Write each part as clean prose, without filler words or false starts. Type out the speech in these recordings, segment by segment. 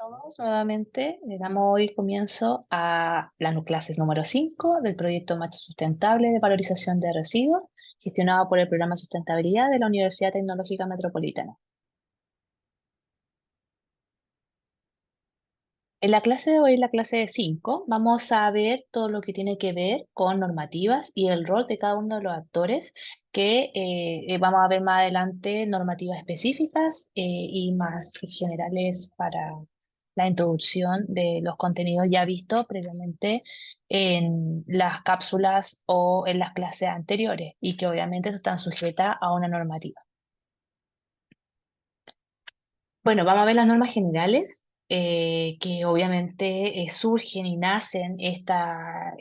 todos nuevamente. Le damos hoy comienzo a la clase número 5 del proyecto Macho Sustentable de Valorización de Residuos, gestionado por el Programa de Sustentabilidad de la Universidad Tecnológica Metropolitana. En la clase de hoy, la clase 5, vamos a ver todo lo que tiene que ver con normativas y el rol de cada uno de los actores, que vamos a ver más adelante normativas específicas y más generales para la introducción de los contenidos ya vistos previamente en las cápsulas o en las clases anteriores y que obviamente están sujetas a una normativa. Bueno, vamos a ver las normas generales que obviamente surgen y nacen esta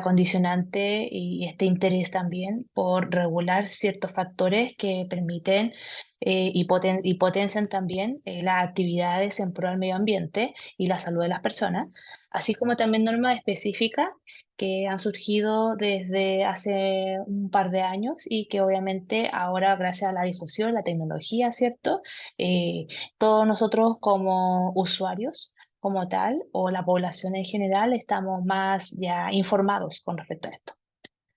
condicionante y este interés también por regular ciertos factores que permiten y potencian también las actividades en pro del medio ambiente y la salud de las personas, así como también normas específicas que han surgido desde hace un par de años y que obviamente ahora gracias a la difusión, la tecnología, ¿cierto? Eh, Todos nosotros como usuarios, como tal, o la población en general, estamos más ya informados con respecto a esto.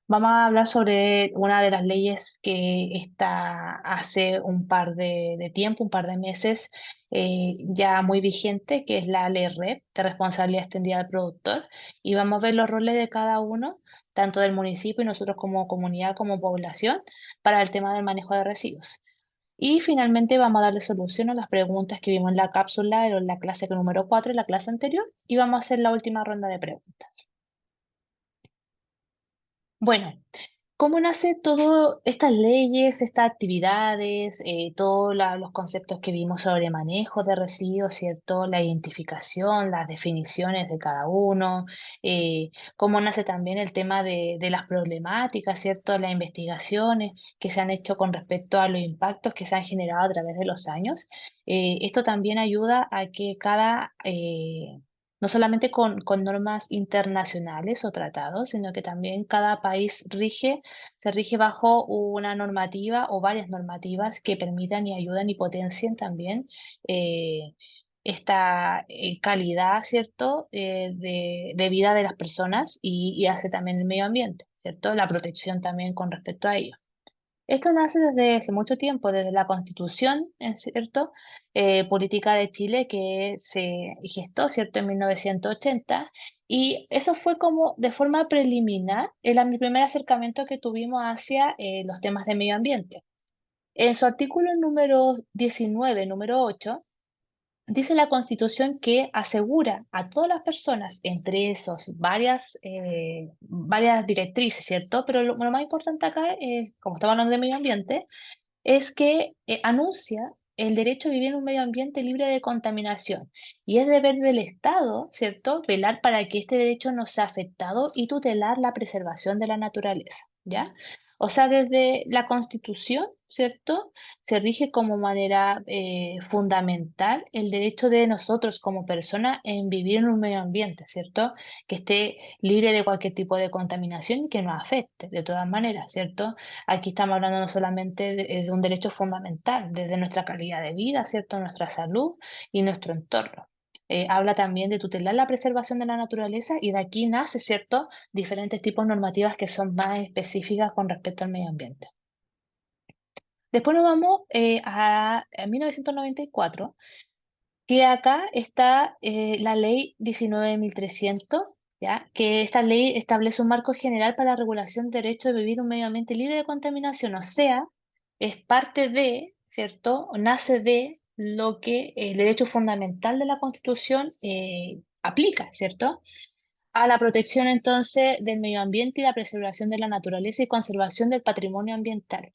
Vamos a hablar sobre una de las leyes que está hace un par de tiempo, un par de meses, ya muy vigente, que es la ley REP, de responsabilidad extendida del productor, y vamos a ver los roles de cada uno, tanto del municipio y nosotros como comunidad, como población, para el tema del manejo de residuos. Y finalmente vamos a darle solución a las preguntas que vimos en la cápsula, en la clase número 4, en la clase anterior, y vamos a hacer la última ronda de preguntas. Bueno, ¿cómo nace todas estas leyes, estas actividades, todos los conceptos que vimos sobre manejo de residuos, ¿cierto? La identificación, las definiciones de cada uno, cómo nace también el tema de las problemáticas, ¿cierto? Las investigaciones que se han hecho con respecto a los impactos que se han generado a través de los años. Esto también ayuda a que no solamente con normas internacionales o tratados, sino que también cada país se rige bajo una normativa o varias normativas que permitan y ayudan y potencien también eh, esta calidad, ¿cierto?, de vida de las personas y hace también el medio ambiente, ¿cierto? La protección también con respecto a ello. Esto nace desde hace mucho tiempo, desde la Constitución, en cierto, política de Chile que se gestó, ¿cierto?, en 1980, y eso fue como de forma preliminar mi primer acercamiento que tuvimos hacia los temas de medio ambiente. En su artículo número 19, número 8, dice la Constitución que asegura a todas las personas, entre esos varias directrices, ¿cierto? Pero lo más importante acá, como estamos hablando de medio ambiente, es que anuncia el derecho a vivir en un medio ambiente libre de contaminación. Y es deber del Estado, ¿cierto?, velar para que este derecho no sea afectado y tutelar la preservación de la naturaleza, ¿ya? O sea, desde la Constitución, ¿cierto?, se rige como manera fundamental el derecho de nosotros como personas en vivir en un medio ambiente, ¿cierto?, que esté libre de cualquier tipo de contaminación y que nos afecte de todas maneras, ¿cierto? Aquí estamos hablando no solamente de un derecho fundamental, desde nuestra calidad de vida, ¿cierto? Nuestra salud y nuestro entorno. Habla también de tutelar la preservación de la naturaleza y de aquí nace, ¿cierto?, diferentes tipos normativas que son más específicas con respecto al medio ambiente. Después nos vamos a 1994, que acá está la ley 19.300, ¿ya? Que esta ley establece un marco general para la regulación del derecho de vivir un medio ambiente libre de contaminación, o sea, es parte de, ¿cierto? O nace de lo que el derecho fundamental de la Constitución aplica, ¿cierto? A la protección entonces del medio ambiente y la preservación de la naturaleza y conservación del patrimonio ambiental.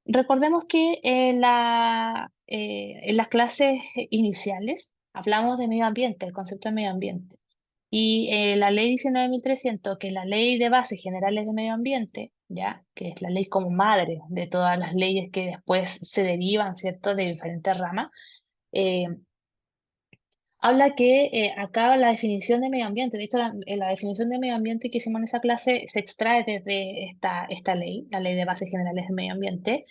Recordemos que en las clases iniciales hablamos de medio ambiente, el concepto de medio ambiente. Y la ley 19.300, que es la ley de bases generales de medio ambiente, ¿ya? Que es la ley como madre de todas las leyes que después se derivan, ¿cierto?, de diferentes ramas, eh, habla que acá la definición de medio ambiente, de hecho la definición de medio ambiente que hicimos en esa clase se extrae desde esta ley, la ley de bases generales de medio ambiente,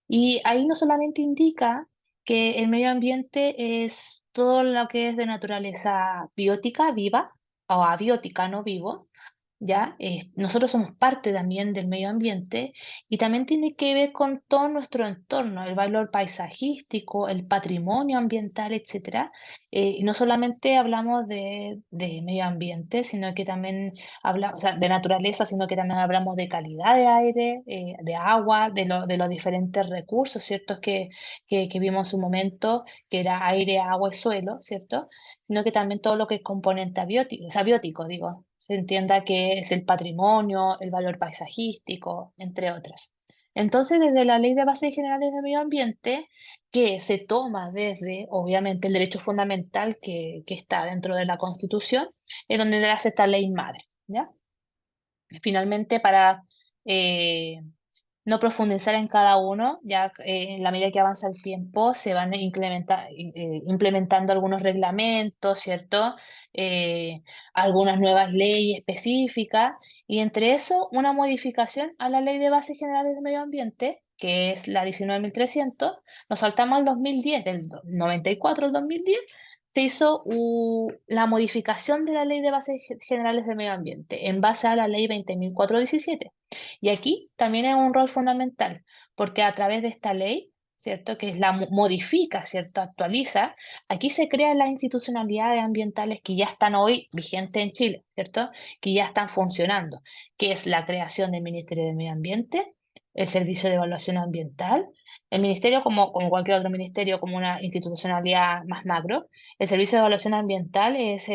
y ahí no solamente indica que el medio ambiente es todo lo que es de naturaleza biótica, viva, o abiótica, no vivo, ¿ya? Nosotros somos parte también del medio ambiente y también tiene que ver con todo nuestro entorno, el valor paisajístico, el patrimonio ambiental, etcétera. Y no solamente hablamos de medio ambiente, sino que también hablamos, o sea, de naturaleza, sino que también hablamos de calidad de aire, de agua, de los diferentes recursos, ¿cierto? Que vimos en su momento, que era aire, agua y suelo, ¿cierto? Sino que también todo lo que es componente abiótico, o sea, biótico, digo, se entienda que es el patrimonio, el valor paisajístico, entre otras. Entonces, desde la Ley de Bases Generales de Medio Ambiente, que se toma desde, obviamente, el derecho fundamental que está dentro de la Constitución, es donde le hace esta ley madre, ¿ya? Finalmente, para no profundizar en cada uno, ya en la medida que avanza el tiempo se van implementando algunos reglamentos, ¿cierto? Algunas nuevas leyes específicas y entre eso una modificación a la Ley de Bases Generales de Medio Ambiente, que es la 19.300. Nos saltamos al 2010, del 94 al 2010, se hizo la modificación de la Ley de Bases Generales de Medio Ambiente en base a la Ley 20.417. Y aquí también es un rol fundamental, porque a través de esta ley, ¿cierto? Que es modifica, ¿cierto? Actualiza, aquí se crean las institucionalidades ambientales que ya están hoy vigentes en Chile, ¿cierto? Que ya están funcionando, que es la creación del Ministerio de Medio Ambiente, el Servicio de Evaluación Ambiental, el ministerio como cualquier otro ministerio, como una institucionalidad más macro. El Servicio de Evaluación Ambiental es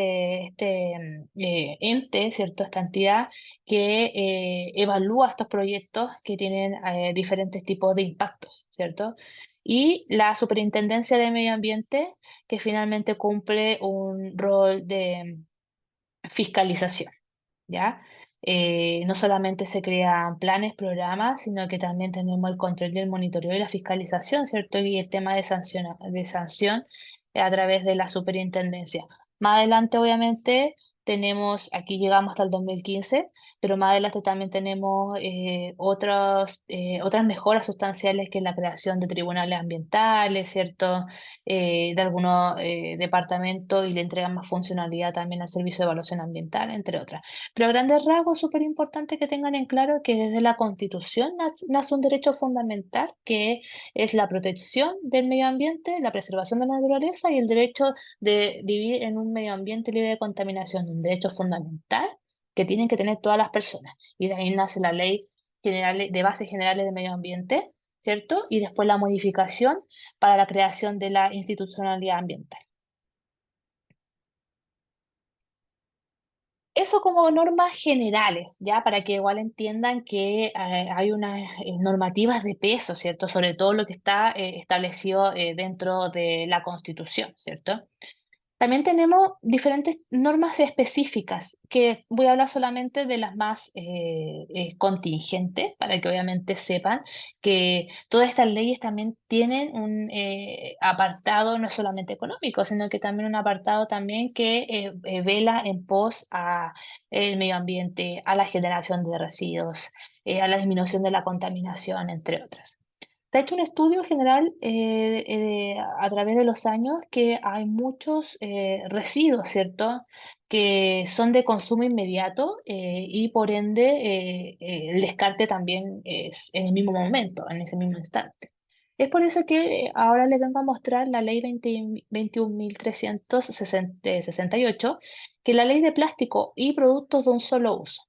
ente, ¿cierto? Esta entidad que evalúa estos proyectos que tienen diferentes tipos de impactos, ¿cierto? Y la Superintendencia de Medio Ambiente, que finalmente cumple un rol de fiscalización, ¿ya? No solamente se crean planes, programas, sino que también tenemos el control y el monitoreo y la fiscalización, ¿cierto? Y el tema de sanción a través de la superintendencia. Más adelante, obviamente, tenemos, aquí llegamos hasta el 2015, pero más adelante también tenemos otras mejoras sustanciales que es la creación de tribunales ambientales, ¿cierto? De algunos departamentos y le entregan más funcionalidad también al servicio de evaluación ambiental, entre otras. Pero a grandes rasgos, súper importante que tengan en claro que desde la Constitución nace un derecho fundamental que es la protección del medio ambiente, la preservación de la naturaleza y el derecho de vivir en un medio ambiente libre de contaminación, un derecho fundamental que tienen que tener todas las personas. Y de ahí nace la Ley General de Bases Generales de Medio Ambiente, ¿cierto? Y después la modificación para la creación de la institucionalidad ambiental. Eso como normas generales, ¿ya? Para que igual entiendan que hay unas normativas de peso, ¿cierto? Sobre todo lo que está establecido dentro de la Constitución, ¿cierto? También tenemos diferentes normas específicas, que voy a hablar solamente de las más contingentes, para que obviamente sepan que todas estas leyes también tienen un apartado no solamente económico, sino que también un apartado también que vela en pos a el medio ambiente, a la generación de residuos, a la disminución de la contaminación, entre otras. Se ha hecho un estudio general a través de los años que hay muchos residuos, ¿cierto? Que son de consumo inmediato y por ende el descarte también es en el mismo momento, en ese mismo instante. Es por eso que ahora les vengo a mostrar la ley 21.368, que es la ley de plástico y productos de un solo uso,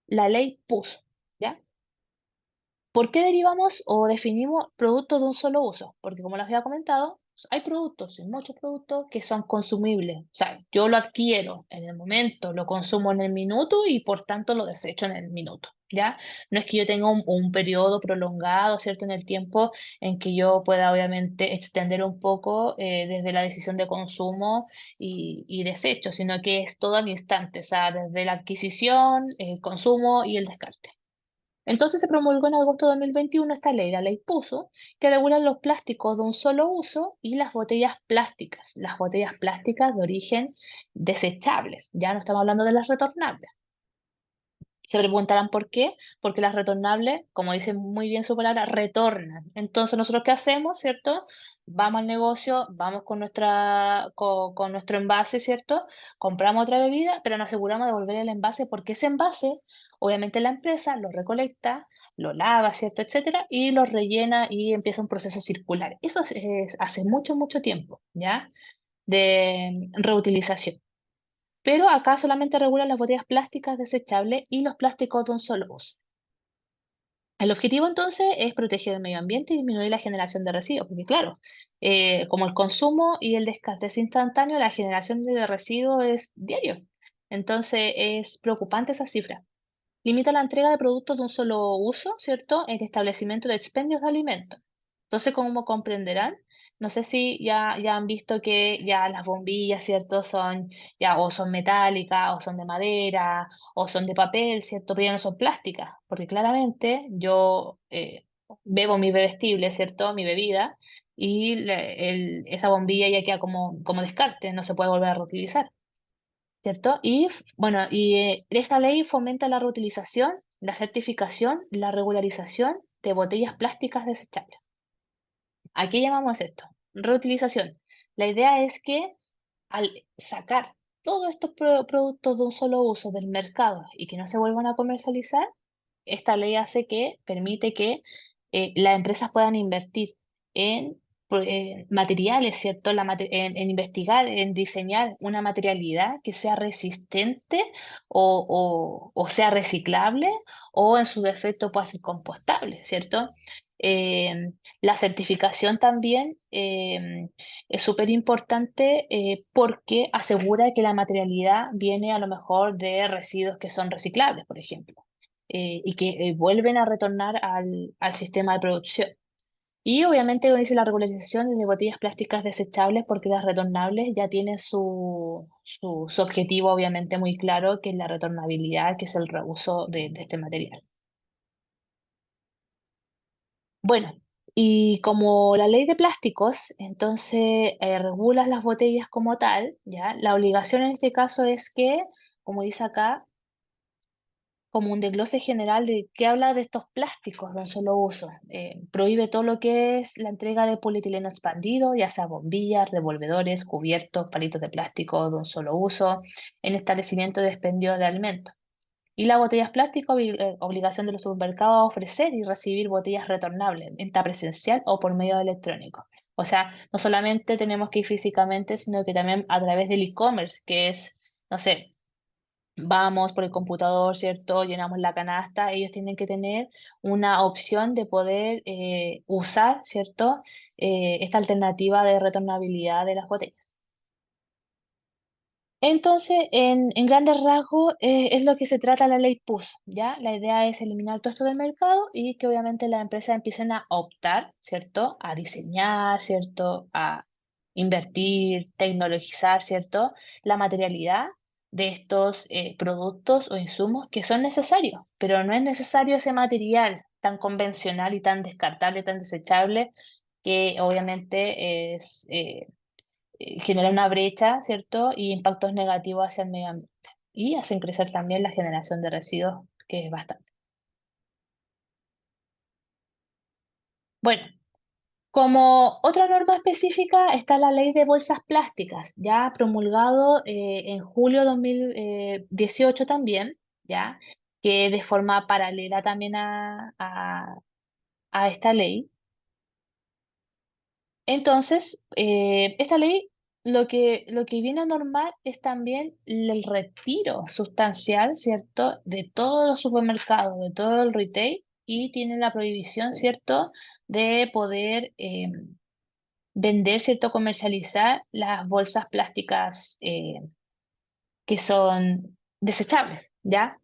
la ley PUS, ¿ya? ¿Por qué derivamos o definimos productos de un solo uso? Porque como les había comentado, hay productos, y muchos productos que son consumibles. O sea, yo lo adquiero en el momento, lo consumo en el minuto y por tanto lo desecho en el minuto, ¿ya? No es que yo tenga un periodo prolongado, ¿cierto? En el tiempo en que yo pueda obviamente extender un poco desde la decisión de consumo y desecho, sino que es todo al instante, o sea, desde la adquisición, el consumo y el descarte. Entonces se promulgó en agosto de 2021 esta ley, la ley PUSO, que regula los plásticos de un solo uso y las botellas plásticas de origen desechables, ya no estamos hablando de las retornables. Se preguntarán por qué, porque las retornables, como dice muy bien su palabra, retornan. Entonces, ¿nosotros qué hacemos, cierto? Vamos al negocio, vamos con nuestro envase, ¿cierto? Compramos otra bebida, pero nos aseguramos de devolver el envase porque ese envase, obviamente la empresa lo recolecta, lo lava, ¿cierto? Etcétera, y lo rellena y empieza un proceso circular. Eso hace mucho, mucho tiempo, ¿ya? De reutilización. Pero acá solamente regulan las botellas plásticas desechables y los plásticos de un solo uso. El objetivo entonces es proteger el medio ambiente y disminuir la generación de residuos, porque claro, como el consumo y el descarte es instantáneo, la generación de residuos es diario. Entonces es preocupante esa cifra. Limita la entrega de productos de un solo uso, ¿cierto? En establecimiento de expendios de alimentos. Entonces, como comprenderán, no sé si ya han visto que ya las bombillas, ¿cierto? Son ya o son metálicas, o son de madera, o son de papel, ¿cierto? Pero ya no son plásticas, porque claramente yo bebo mi bebestible, ¿cierto? Mi bebida, y esa bombilla ya queda como descarte, no se puede volver a reutilizar. ¿Cierto? Bueno, esta ley fomenta la reutilización, la certificación, la regularización de botellas plásticas desechables. ¿A qué llamamos esto? Reutilización. La idea es que al sacar todos estos productos de un solo uso del mercado y que no se vuelvan a comercializar, esta ley permite que las empresas puedan invertir en materiales, ¿cierto? En investigar, en diseñar una materialidad que sea resistente o sea reciclable o en su defecto pueda ser compostable, ¿cierto? La certificación también es súper importante porque asegura que la materialidad viene a lo mejor de residuos que son reciclables, por ejemplo y que vuelven a retornar al sistema de producción. Y obviamente, como dice la regularización de botellas plásticas desechables, porque las retornables ya tienen su objetivo obviamente muy claro, que es la retornabilidad, que es el reuso de este material. Bueno, y como la ley de plásticos, entonces regula las botellas como tal, ¿ya? La obligación en este caso es que, como dice acá, como un desglose general de qué habla de estos plásticos de un solo uso. Prohíbe todo lo que es la entrega de polietileno expandido, ya sea bombillas, revolvedores, cubiertos, palitos de plástico de un solo uso, en establecimiento de expendio de alimentos. Y las botellas plásticas, obligación de los supermercados a ofrecer y recibir botellas retornables, en venta presencial o por medio electrónico. O sea, no solamente tenemos que ir físicamente, sino que también a través del e-commerce, que es, no sé, vamos por el computador, ¿cierto? Llenamos la canasta, ellos tienen que tener una opción de poder usar, ¿cierto? Esta alternativa de retornabilidad de las botellas. Entonces, en grandes rasgos, es lo que se trata la ley PUS, ¿ya? La idea es eliminar todo esto del mercado y que obviamente las empresas empiecen a optar, ¿cierto? A diseñar, ¿cierto? A invertir, tecnologizar, ¿cierto? La materialidad de estos productos o insumos que son necesarios, pero no es necesario ese material tan convencional y tan descartable, tan desechable, que obviamente genera una brecha, ¿cierto? Y impactos negativos hacia el medio ambiente. Y hacen crecer también la generación de residuos, que es bastante. Bueno, como otra norma específica está la ley de bolsas plásticas, ya promulgado en julio de 2018 también, ya, que de forma paralela también a esta ley. Entonces, esta ley lo que viene a normar es también el retiro sustancial, ¿cierto?, de todos los supermercados, de todo el retail, y tiene la prohibición, ¿cierto?, de poder vender, ¿cierto?, comercializar las bolsas plásticas que son desechables, ¿ya?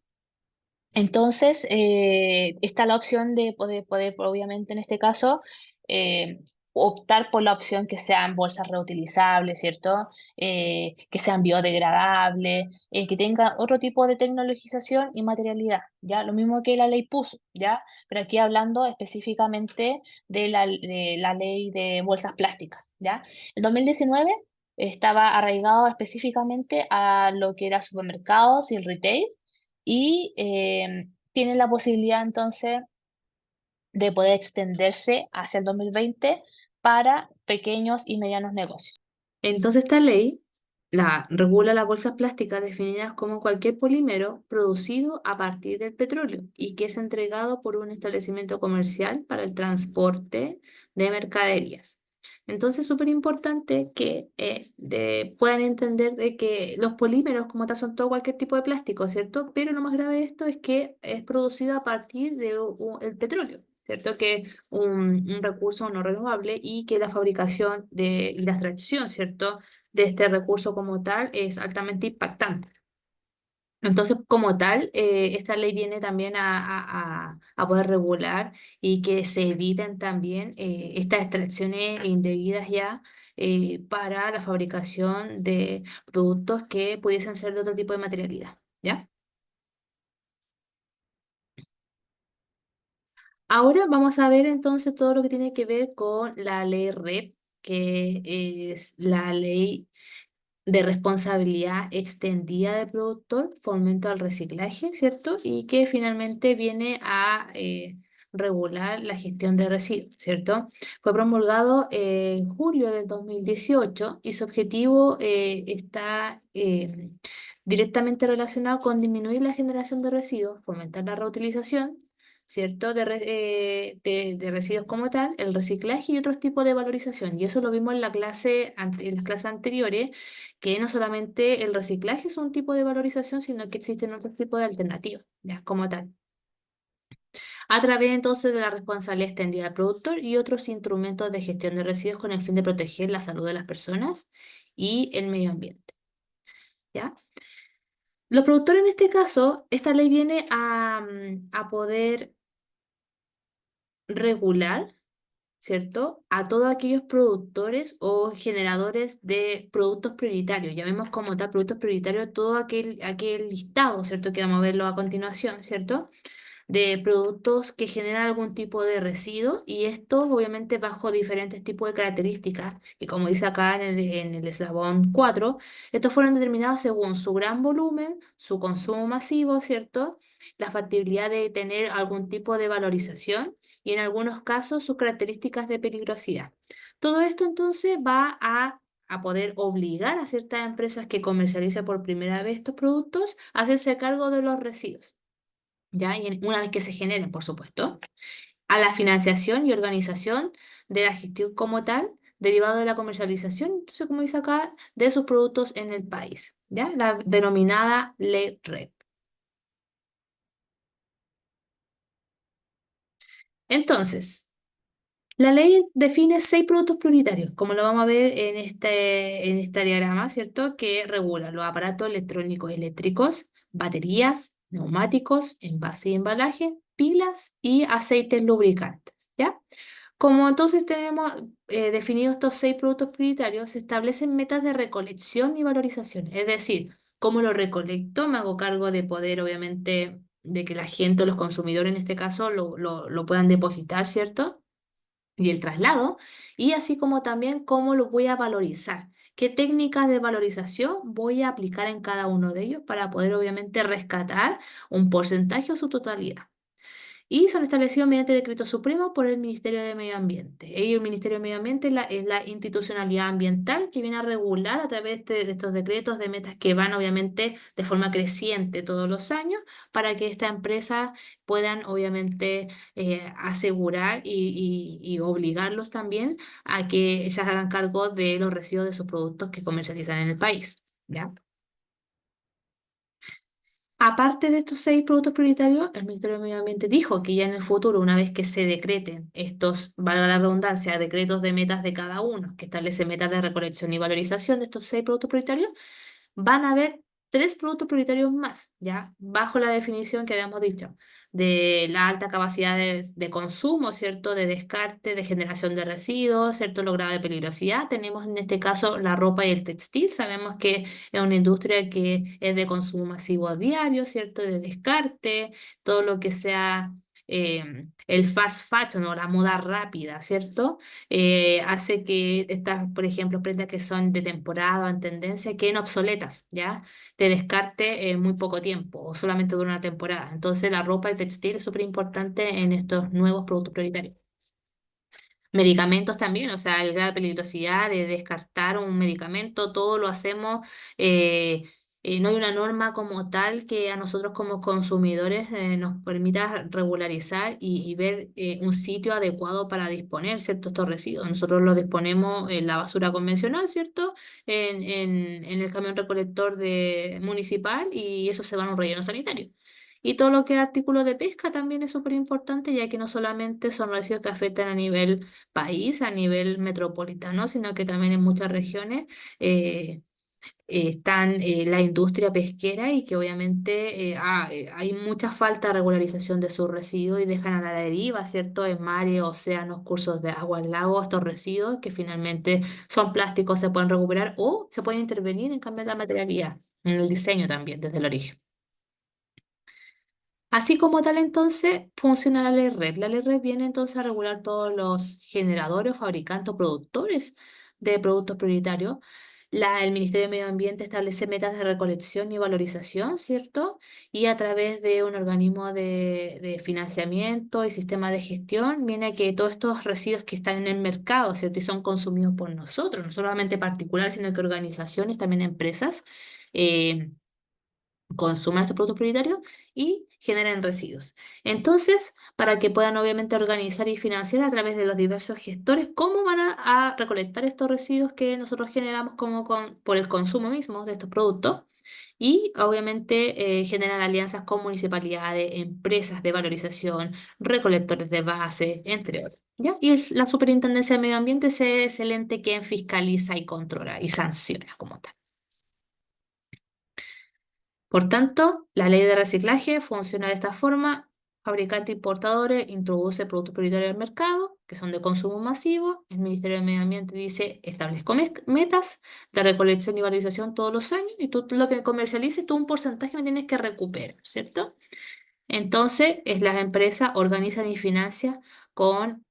Entonces, está la opción de poder, obviamente, en este caso, eh, optar por la opción que sean bolsas reutilizables, ¿cierto? Que sean biodegradables, que tenga otro tipo de tecnologización y materialidad, ¿ya? Lo mismo que la ley puso, ¿ya? Pero aquí hablando específicamente de la ley de bolsas plásticas, ¿ya? El 2019 estaba arraigado específicamente a lo que era supermercados y el retail, y tiene la posibilidad entonces de poder extenderse hacia el 2020 para pequeños y medianos negocios. Entonces, esta ley regula las bolsas plásticas definidas como cualquier polímero producido a partir del petróleo y que es entregado por un establecimiento comercial para el transporte de mercaderías. Entonces, súper importante que puedan entender de que los polímeros como tal son todo cualquier tipo de plástico, ¿cierto? Pero lo más grave de esto es que es producido a partir del petróleo. ¿Cierto? Que un recurso no renovable y que la fabricación y la extracción, ¿cierto? De este recurso como tal es altamente impactante. Entonces, como tal, esta ley viene también a poder regular y que se eviten también estas extracciones indebidas ya para la fabricación de productos que pudiesen ser de otro tipo de materialidad, ¿ya? Ahora vamos a ver entonces todo lo que tiene que ver con la ley REP, que es la ley de responsabilidad extendida del productor, fomento al reciclaje, ¿cierto? Y que finalmente viene a regular la gestión de residuos, ¿cierto? Fue promulgado en julio del 2018 y su objetivo está directamente relacionado con disminuir la generación de residuos, fomentar la reutilización, ¿cierto? De residuos como tal, el reciclaje y otros tipos de valorización. Y eso lo vimos en en las clases anteriores, que no solamente el reciclaje es un tipo de valorización, sino que existen otros tipos de alternativas, ya, como tal. A través entonces de la responsabilidad extendida del productor y otros instrumentos de gestión de residuos con el fin de proteger la salud de las personas y el medio ambiente, ¿ya? Los productores en este caso, esta ley viene a poder regular, ¿cierto? A todos aquellos productores o generadores de productos prioritarios. Llamemos como tal productos prioritarios todo aquel listado, ¿cierto? Que vamos a verlo a continuación, ¿cierto? De productos que generan algún tipo de residuo y esto obviamente bajo diferentes tipos de características y como dice acá en el eslabón 4 estos fueron determinados según su gran volumen, su consumo masivo, ¿cierto? La factibilidad de tener algún tipo de valorización y en algunos casos sus características de peligrosidad. Todo esto entonces va a poder obligar a ciertas empresas que comercializan por primera vez estos productos a hacerse cargo de los residuos. ¿Ya? Y una vez que se generen, por supuesto, a la financiación y organización de la gestión como tal, derivado de la comercialización, entonces, como dice acá, de sus productos en el país, ¿ya? La denominada ley REP. Entonces, la ley define 6 productos prioritarios, como lo vamos a ver en este diagrama, ¿cierto? Que regula los aparatos electrónicos y eléctricos, baterías, neumáticos, envase y embalaje, pilas y aceites lubricantes, ¿ya? Como entonces tenemos definidos estos 6 productos prioritarios, se establecen metas de recolección y valorización. Es decir, cómo lo recolecto, me hago cargo de poder, obviamente, de que la gente o los consumidores en este caso lo puedan depositar, ¿cierto? Y el traslado, y así como también cómo lo voy a valorizar. ¿Qué técnicas de valorización voy a aplicar en cada uno de ellos para poder, obviamente, rescatar un porcentaje o su totalidad? Y son establecidos mediante decreto supremo por el Ministerio de Medio Ambiente. Y el Ministerio de Medio Ambiente es la institucionalidad ambiental que viene a regular a través de estos decretos de metas que van obviamente de forma creciente todos los años para que estas empresas puedan obviamente asegurar y obligarlos también a que se hagan cargo de los residuos de sus productos que comercializan en el país. ¿Ya? Aparte de estos 6 productos prioritarios, el Ministerio de Medio Ambiente dijo que ya en el futuro, una vez que se decreten estos, valga la redundancia, decretos de metas de cada uno, que establece metas de recolección y valorización de estos 6 productos prioritarios, van a haber 3 productos prioritarios más, ¿ya? Bajo la definición que habíamos dicho, de la alta capacidad de consumo, ¿cierto? De descarte, de generación de residuos, ¿cierto? Los grados de peligrosidad. Tenemos en este caso la ropa y el textil. Sabemos que es una industria que es de consumo masivo a diario, ¿cierto? De descarte, todo lo que sea el fast fashion o la moda rápida, ¿cierto? Hace que estas, por ejemplo, prendas que son de temporada o en tendencia queden obsoletas, ¿ya? De descarte en muy poco tiempo o solamente dura una temporada. Entonces la ropa y textil es súper importante en estos nuevos productos prioritarios. Medicamentos también, o sea, el grado de peligrosidad de descartar un medicamento, todo lo hacemos. eh, no hay una norma como tal que a nosotros como consumidores nos permita regularizar y ver un sitio adecuado para disponer, ¿cierto? Estos residuos. Nosotros los disponemos en la basura convencional, ¿cierto? En el camión recolector municipal y eso se va a un relleno sanitario. Y todo lo que es artículos de pesca también es súper importante, ya que no solamente son residuos que afectan a nivel país, a nivel metropolitano, sino que también en muchas regiones eh, están la industria pesquera y que obviamente hay mucha falta de regularización de sus residuos y dejan a la deriva, ¿cierto? En mares, océanos, cursos de agua, lagos, estos residuos que finalmente son plásticos, se pueden recuperar o se pueden intervenir en cambiar la materialidad, en el diseño también, desde el origen. Así como tal, entonces, funciona la ley RED. La ley RED viene entonces a regular todos los generadores, fabricantes o productores de productos prioritarios. El Ministerio de Medio Ambiente establece metas de recolección y valorización, ¿cierto? Y a través de un organismo de financiamiento y sistema de gestión, viene a que todos estos residuos que están en el mercado, ¿cierto? Y son consumidos por nosotros, no solamente particulares, sino que organizaciones, también empresas. eh, Consuman estos productos prioritarios y generen residuos. Entonces, para que puedan obviamente organizar y financiar a través de los diversos gestores, cómo van a recolectar estos residuos que nosotros generamos por el consumo mismo de estos productos. Y obviamente generan alianzas con municipalidades, empresas de valorización, recolectores de base, entre otros. ¿Ya? Y la Superintendencia de Medio Ambiente es el ente que fiscaliza y controla y sanciona como tal. Por tanto, la ley de reciclaje funciona de esta forma. Fabricantes e importadores introduce productos prioritarios al mercado, que son de consumo masivo. El Ministerio de Medio Ambiente dice, establezco metas de recolección y valorización todos los años y tú lo que comercialices, tú un porcentaje me tienes que recuperar, ¿cierto? Entonces, las empresas organizan y financian con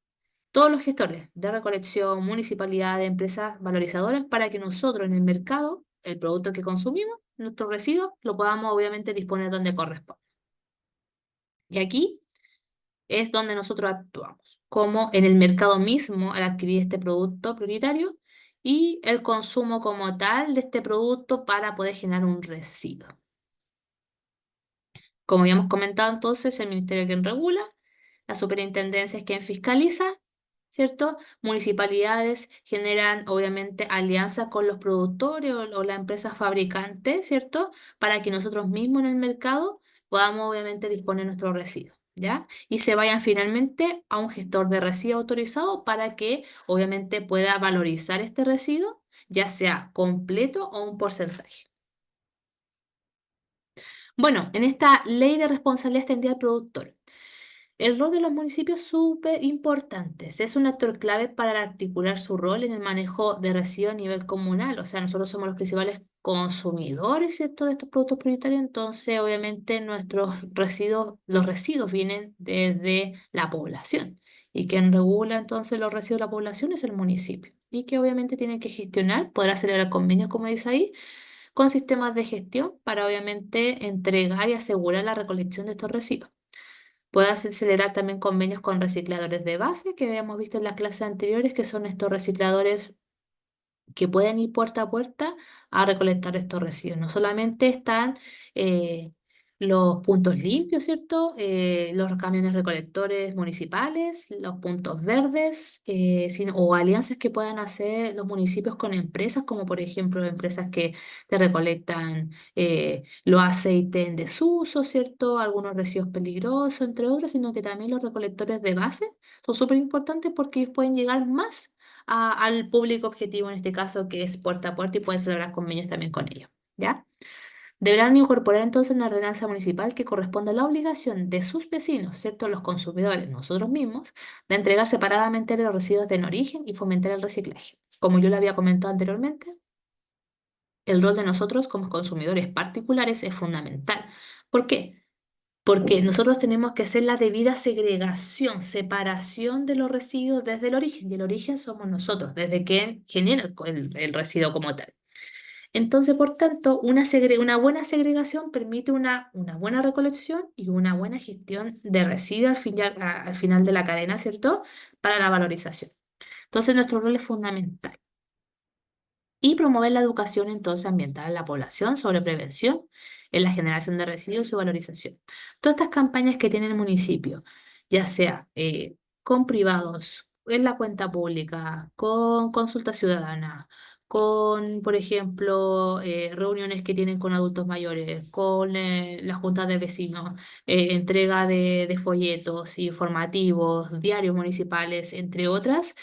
todos los gestores de recolección, municipalidades, empresas valorizadoras, para que nosotros en el mercado, el producto que consumimos, nuestros residuos, lo podamos obviamente disponer donde corresponde. Y aquí es donde nosotros actuamos, como en el mercado mismo al adquirir este producto prioritario y el consumo como tal de este producto para poder generar un residuo. Como ya hemos comentado entonces, el ministerio es quien regula, la superintendencia es quien fiscaliza, ¿cierto? Municipalidades generan obviamente alianzas con los productores o las empresas fabricantes, ¿cierto? Para que nosotros mismos en el mercado podamos obviamente disponer nuestros residuos, ¿ya? Y se vayan finalmente a un gestor de residuos autorizado para que obviamente pueda valorizar este residuo, ya sea completo o un porcentaje. Bueno, en esta ley de responsabilidad extendida al productor, el rol de los municipios es súper importante. Es un actor clave para articular su rol en el manejo de residuos a nivel comunal. O sea, nosotros somos los principales consumidores, ¿cierto?, de estos productos prioritarios. Entonces, obviamente, los residuos vienen desde la población. Y quien regula entonces los residuos de la población es el municipio. Y que obviamente tiene que gestionar, poder celebrar convenios, como dice ahí, con sistemas de gestión para obviamente entregar y asegurar la recolección de estos residuos. Puede acelerar también convenios con recicladores de base, que habíamos visto en las clases anteriores, que son estos recicladores que pueden ir puerta a puerta a recolectar estos residuos. No solamente están eh, los puntos limpios, ¿cierto? Los camiones recolectores municipales, los puntos verdes, o alianzas que puedan hacer los municipios con empresas, como por ejemplo empresas que te recolectan los aceites en desuso, ¿cierto? Algunos residuos peligrosos, entre otros, sino que también los recolectores de base son súper importantes porque ellos pueden llegar más al público objetivo, en este caso, que es puerta a puerta y pueden celebrar convenios también con ellos, ¿ya? Deberán incorporar entonces una ordenanza municipal que corresponda a la obligación de sus vecinos, ¿cierto? Los consumidores, nosotros mismos, de entregar separadamente los residuos de en origen y fomentar el reciclaje. Como yo lo había comentado anteriormente, el rol de nosotros como consumidores particulares es fundamental. ¿Por qué? porque nosotros tenemos que hacer la debida segregación, separación de los residuos desde el origen, y el origen somos nosotros, desde quien genera el residuo como tal. Entonces, por tanto, una buena segregación permite una buena recolección y una buena gestión de residuos al final de la cadena, ¿cierto? Para la valorización. Entonces, nuestro rol es fundamental. Y promover la educación entonces ambiental en la población sobre prevención en la generación de residuos y su valorización. Todas estas campañas que tiene el municipio, ya sea con privados, en la cuenta pública, con consulta ciudadana, con, por ejemplo, reuniones que tienen con adultos mayores, con las juntas de vecinos, entrega de folletos informativos, diarios municipales, entre otras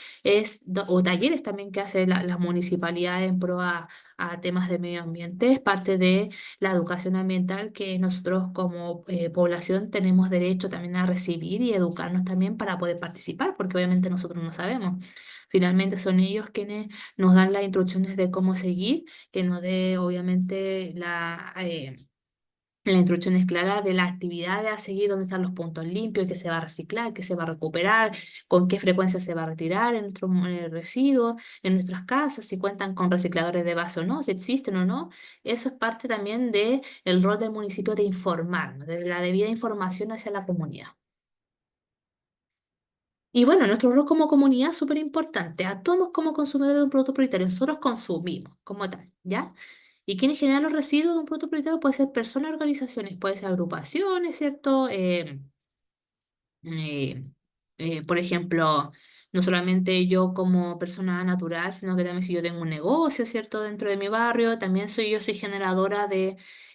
o talleres también que hace las municipalidades en pro a temas de medio ambiente, es parte de la educación ambiental que nosotros como población tenemos derecho también a recibir y educarnos también para poder participar, porque obviamente nosotros no sabemos. Finalmente son ellos quienes nos dan las instrucciones de cómo seguir, que nos dé obviamente la instrucción es clara de las actividades a seguir, dónde están los puntos limpios, qué se va a reciclar, qué se va a recuperar, con qué frecuencia se va a retirar en nuestros residuos, en nuestras casas, si cuentan con recicladores de base o no, si existen o no. Eso es parte también del rol del municipio de informar, ¿no? De la debida información hacia la comunidad. Y bueno, nuestro rol como comunidad es súper importante. Actuamos como consumidores de un producto prioritario. Nosotros consumimos como tal, ¿ya? ¿Y quiénes generan los residuos de un producto prioritario? Puede ser personas, organizaciones, puede ser agrupaciones, ¿cierto? Eh, por ejemplo, no solamente yo como persona natural, sino que también si yo tengo un negocio, ¿cierto? Dentro de mi barrio, también soy generadora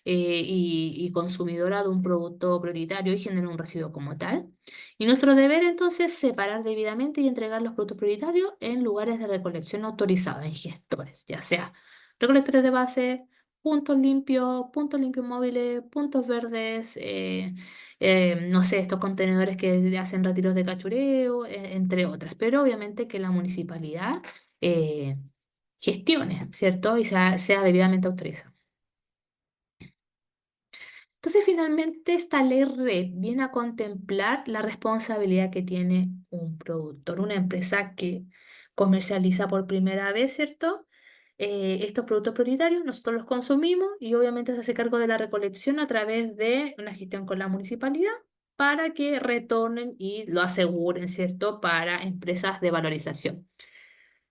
y consumidora de un producto prioritario y genero un residuo como tal. Y nuestro deber entonces es separar debidamente y entregar los productos prioritarios en lugares de recolección autorizados, en gestores, ya sea recolectores de base, puntos limpios móviles, puntos verdes, no sé, estos contenedores que hacen retiros de cachureo, entre otras. Pero obviamente que la municipalidad eh, gestione, ¿cierto? Y sea debidamente autorizada. Entonces, finalmente, esta ley REP viene a contemplar la responsabilidad que tiene un productor, una empresa que comercializa por primera vez, ¿cierto? Estos productos prioritarios, nosotros los consumimos y obviamente se hace cargo de la recolección a través de una gestión con la municipalidad para que retornen y lo aseguren, ¿cierto? Para empresas de valorización.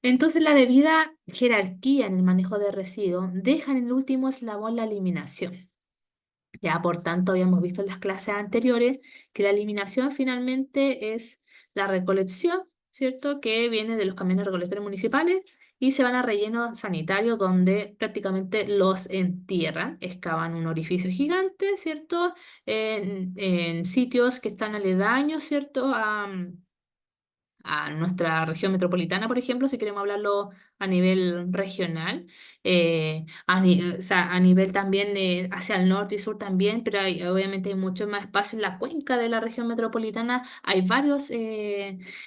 Entonces, la debida jerarquía en el manejo de residuos deja en el último eslabón la eliminación. Ya, por tanto, habíamos visto en las clases anteriores que la eliminación finalmente es la recolección, ¿cierto? Que viene de los camiones recolectores municipales y se van a rellenos sanitarios donde prácticamente los entierran, excavan un orificio gigante, ¿cierto? En sitios que están aledaños, ¿cierto? A nuestra región metropolitana, por ejemplo, si queremos hablarlo a nivel regional, o sea, a nivel también hacia el norte y sur también, pero obviamente hay mucho más espacio en la cuenca de la región metropolitana, hay varios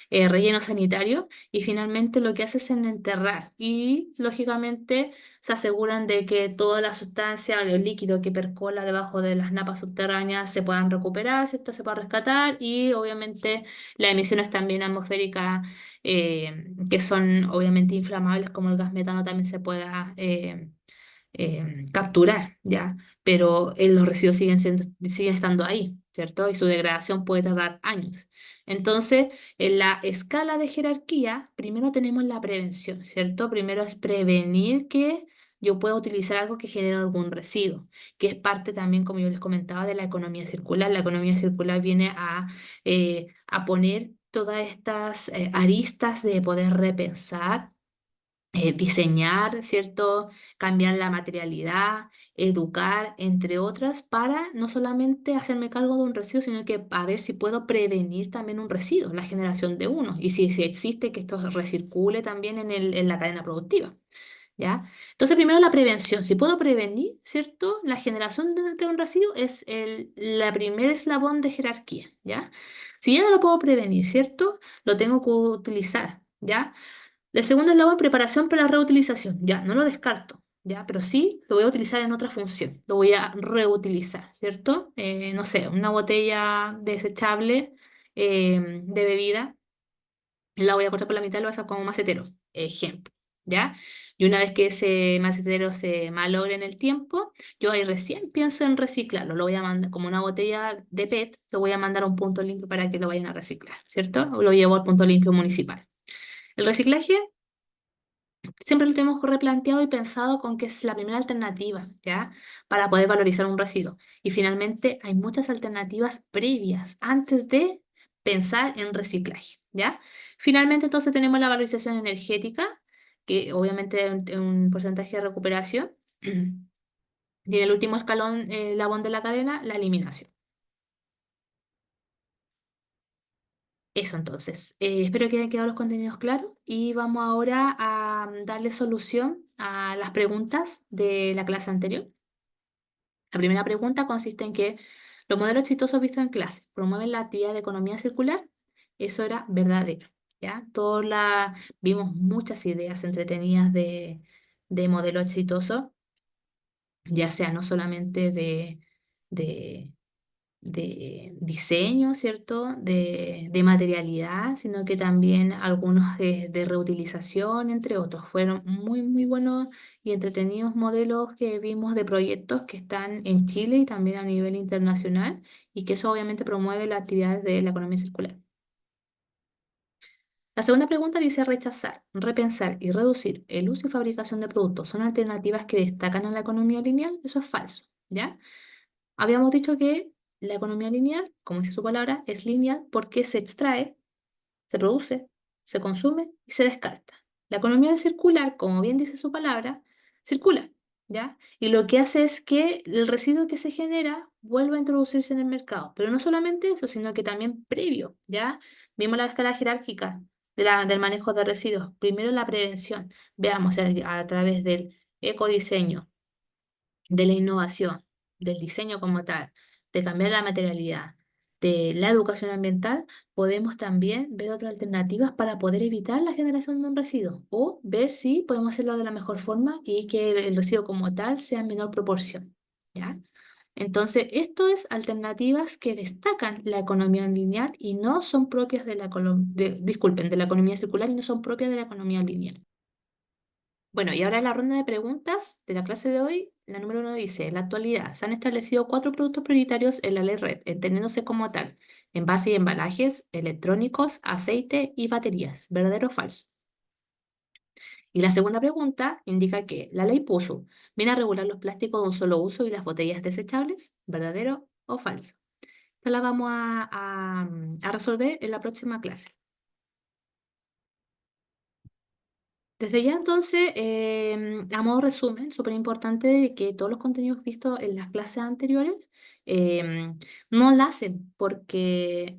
rellenos sanitarios y finalmente lo que hace es en enterrar y lógicamente se aseguran de que toda la sustancia, el líquido que percola debajo de las napas subterráneas se puedan recuperar, ¿cierto? Se pueda rescatar y obviamente las emisiones también atmosféricas que son obviamente inflamables, como el gas metano, también se pueda capturar, ¿ya? Pero los residuos siguen estando ahí, ¿cierto? Y su degradación puede tardar años. Entonces, en la escala de jerarquía, primero tenemos la prevención, ¿cierto? Primero es prevenir que yo pueda utilizar algo que genere algún residuo, que es parte también, como yo les comentaba, de la economía circular. La economía circular viene a poner todas estas aristas de poder repensar, diseñar, ¿cierto? Cambiar la materialidad, educar, entre otras, para no solamente hacerme cargo de un residuo, sino que a ver si puedo prevenir también un residuo, la generación de uno, y si existe que esto recircule también en la cadena productiva. ¿Ya? Entonces, primero la prevención. Si puedo prevenir, ¿cierto? La generación de un residuo es la primer eslabón de jerarquía, ¿ya? Si ya no lo puedo prevenir, ¿cierto? Lo tengo que utilizar, ¿ya? El segundo eslabón, preparación para la reutilización, ya, no lo descarto. ¿ya? Pero sí lo voy a utilizar en otra función, lo voy a reutilizar, ¿cierto? No sé, una botella desechable de bebida, la voy a cortar por la mitad y lo voy a hacer como macetero, ejemplo, ¿ya? Y una vez que ese macetero se malogre en el tiempo, yo ahí recién pienso en reciclarlo, lo voy a mandar como una botella de PET, lo voy a mandar a un punto limpio para que lo vayan a reciclar, ¿cierto? O lo llevo al punto limpio municipal. El reciclaje siempre lo tenemos replanteado y pensado con que es la primera alternativa, ¿ya? Para poder valorizar un residuo. Y finalmente hay muchas alternativas previas antes de pensar en reciclaje, ¿ya? Finalmente entonces tenemos la valorización energética, que obviamente es un porcentaje de recuperación. Y en el último escalón, eslabón de la cadena, la eliminación. Eso entonces. Espero que hayan quedado los contenidos claros y vamos ahora a darle solución a las preguntas de la clase anterior. La primera pregunta consiste en que los modelos exitosos vistos en clase promueven la actividad de economía circular. Eso era verdadero, ¿ya? Vimos muchas ideas entretenidas de modelo exitoso, ya sea no solamente de diseño, ¿cierto? De materialidad, sino que también algunos de reutilización, entre otros. Fueron muy, muy buenos y entretenidos modelos que vimos de proyectos que están en Chile y también a nivel internacional y que eso obviamente promueve la actividad de la economía circular. La segunda pregunta dice rechazar, repensar y reducir el uso y fabricación de productos. ¿Son alternativas que destacan en la economía lineal? Eso es falso, ¿ya? Habíamos dicho que la economía lineal, como dice su palabra, es lineal porque se extrae, se produce, se consume y se descarta. La economía circular, como bien dice su palabra, circula, ¿ya? Y lo que hace es que el residuo que se genera vuelva a introducirse en el mercado. Pero no solamente eso, sino que también previo, ¿ya? Vimos la escala jerárquica del manejo de residuos. Primero la prevención. Veamos a través del ecodiseño, de la innovación, del diseño como tal, de cambiar la materialidad, de la educación ambiental, podemos también ver otras alternativas para poder evitar la generación de un residuo o ver si podemos hacerlo de la mejor forma y que el residuo como tal sea en menor proporción, ¿ya? Entonces, esto es alternativas que destacan la economía lineal y no son propias disculpen, de la economía circular y no son propias de la economía lineal. Bueno, y ahora la ronda de preguntas de la clase de hoy. La número uno dice, en la actualidad se han establecido cuatro productos prioritarios en la ley RED, entendiéndose como tal, envase y embalajes, electrónicos, aceite y baterías. ¿Verdadero o falso? Y la segunda pregunta indica que la ley PUSU viene a regular los plásticos de un solo uso y las botellas desechables. ¿Verdadero o falso? Esta la vamos a resolver en la próxima clase. Desde ya entonces, a modo resumen, súper importante de que todos los contenidos vistos en las clases anteriores no nacen porque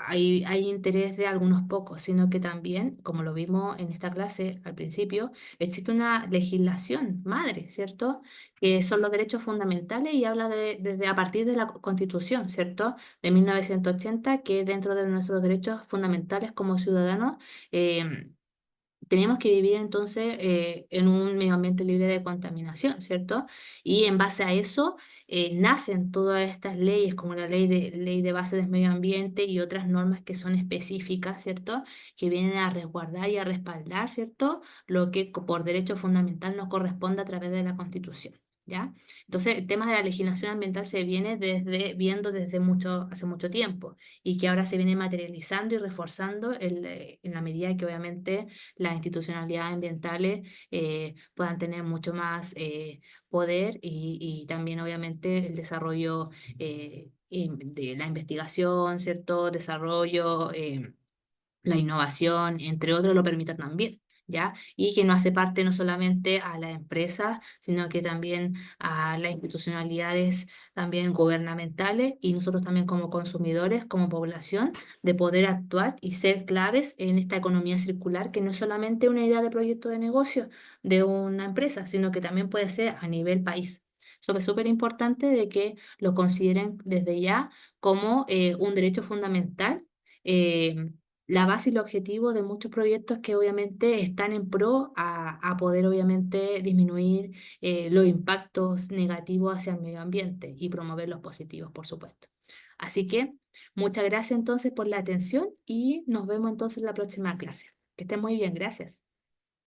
hay interés de algunos pocos, sino que también, como lo vimos en esta clase al principio, existe una legislación madre, ¿cierto? Que son los derechos fundamentales y habla desde a partir de la Constitución, ¿cierto? De 1980, que dentro de nuestros derechos fundamentales como ciudadanos, em, tenemos que vivir entonces en un medio ambiente libre de contaminación, ¿cierto? Y en base a eso nacen todas estas leyes, como la ley de base del medio ambiente y otras normas que son específicas, ¿cierto? Que vienen a resguardar y a respaldar, ¿cierto? Lo que por derecho fundamental nos corresponde a través de la Constitución. ¿Ya? Entonces, el tema de la legislación ambiental se viene viendo desde hace mucho tiempo y que ahora se viene materializando y reforzando en la medida que obviamente las institucionalidades ambientales puedan tener mucho más poder y también obviamente el desarrollo de la investigación, ¿cierto? Desarrollo, la innovación, entre otros, lo permitan también, ¿ya? Y que no hace parte no solamente a las empresas, sino que también a las institucionalidades también gubernamentales y nosotros también como consumidores, como población, de poder actuar y ser claves en esta economía circular, que no es solamente una idea de proyecto de negocio de una empresa, sino que también puede ser a nivel país. Eso es súper importante de que lo consideren desde ya como un derecho fundamental. la base y el objetivo de muchos proyectos que obviamente están en pro a poder obviamente disminuir los impactos negativos hacia el medio ambiente y promover los positivos, por supuesto. Así que muchas gracias entonces por la atención y nos vemos entonces en la próxima clase. Que estén muy bien, gracias.